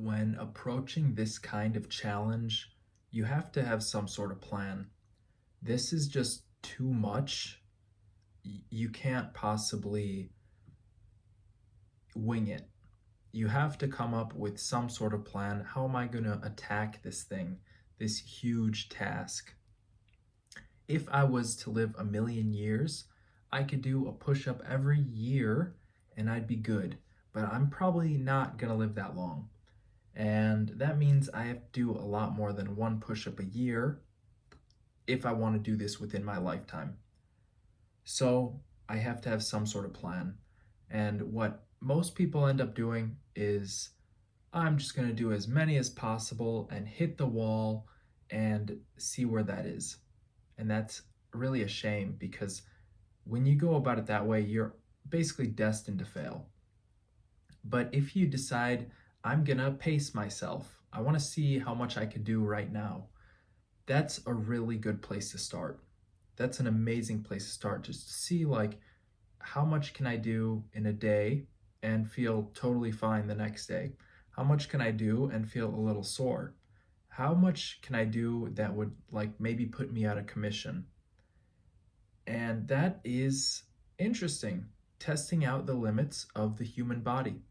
When approaching this kind of challenge, you have to have some sort of plan. This is just too much. You can't possibly wing it. You have to come up with some sort of plan. How am I going to attack this thing, this huge task? If I was to live a million years, I could do a push up every year and I'd be good. But I'm probably not going to live that long. And that means I have to do a lot more than one push up a year if I want to do this within my lifetime. So I have to have some sort of plan. And what most people end up doing is I'm just going to do as many as possible and hit the wall and see where that is. And that's really a shame because when you go about it that way, you're basically destined to fail. But if you decide, I'm going to pace myself, I want to see how much I can do right now, that's a really good place to start. That's an amazing place to start, just to see like how much can I do in a day and feel totally fine the next day? How much can I do and feel a little sore? How much can I do that would like maybe put me out of commission? And that is interesting, testing out the limits of the human body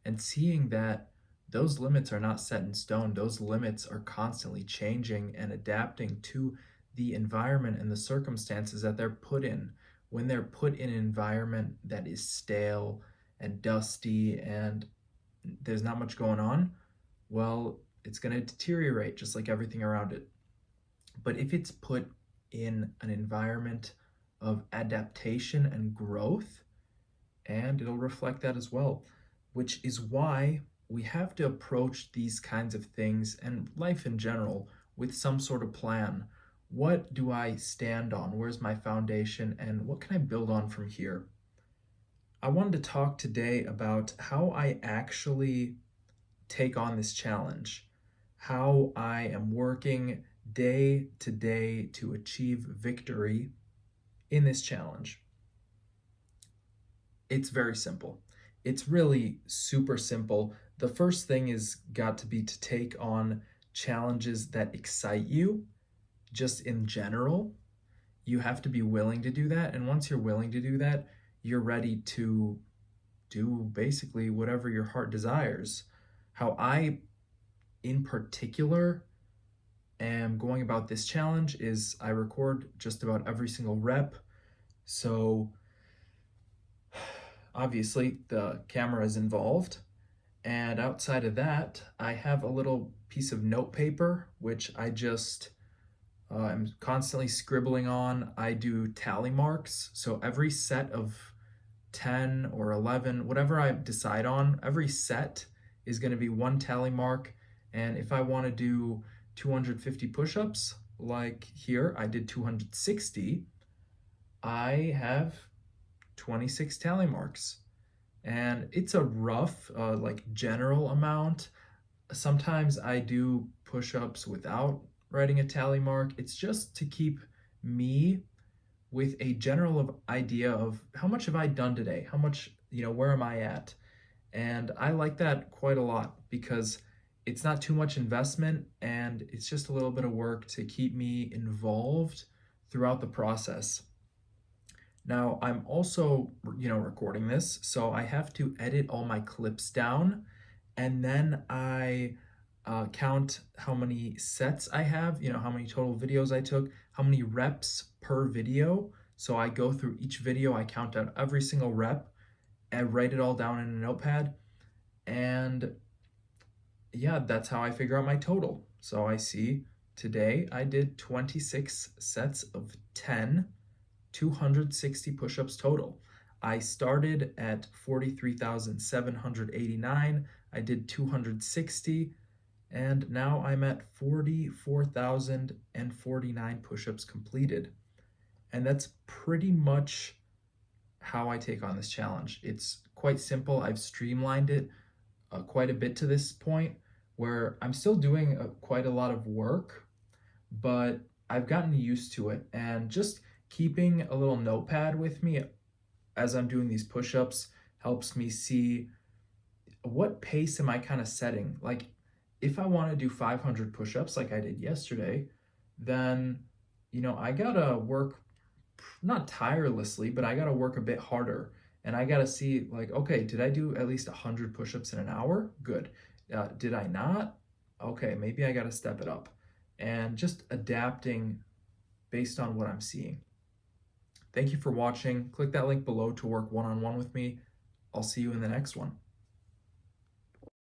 and seeing that those limits are not set in stone. Those limits are constantly changing and adapting to the environment and the circumstances that they're put in. When they're put in an environment that is stale and dusty and there's not much going on, well, it's going to deteriorate just like everything around it. But if it's put in an environment of adaptation and growth, and it'll reflect that as well, which is why we have to approach these kinds of things and life in general with some sort of plan. What do I stand on? Where's my foundation? And what can I build on from here? I wanted to talk today about how I actually take on this challenge, how I am working day to day to achieve victory in this challenge. It's very simple. It's really super simple. The first thing is got to be to take on challenges that excite you, just in general. You have to be willing to do that. And once you're willing to do that, you're ready to do basically whatever your heart desires. How I, in particular, am going about this challenge is I record just about every single rep. So obviously the camera is involved. And outside of that, I have a little piece of note paper, which I just am constantly scribbling on. I do tally marks. So every set of 10 or 11, whatever I decide on, every set is going to be one tally mark. And if I want to do 250 push-ups, like here, I did 260, I have 26 tally marks. And it's a rough, like general amount. Sometimes I do push-ups without writing a tally mark. It's just to keep me with a general idea of how much have I done today? How much, where am I at? And I like that quite a lot because it's not too much investment and it's just a little bit of work to keep me involved throughout the process. Now, I'm also, recording this, so I have to edit all my clips down, and then I count how many sets I have, how many total videos I took, how many reps per video. So I go through each video, I count out every single rep, and write it all down in a notepad, and yeah, that's how I figure out my total. So I see today I did 26 sets of 10, 260 push-ups total. I started at 43,789. I did 260, and now I'm at 44,049 push-ups completed. And that's pretty much how I take on this challenge. It's quite simple. I've streamlined it quite a bit to this point where I'm still doing quite a lot of work, but I've gotten used to it. And just keeping a little notepad with me as I'm doing these push-ups helps me see what pace am I kind of setting? Like, if I want to do 500 push-ups like I did yesterday, then, I gotta work not tirelessly, but I gotta work a bit harder. And I gotta see, like, okay, did I do at least 100 push-ups in an hour? Good. Did I not? Okay, maybe I gotta step it up. And just adapting based on what I'm seeing. Thank you for watching. Click that link below to work one-on-one with me. I'll see you in the next one.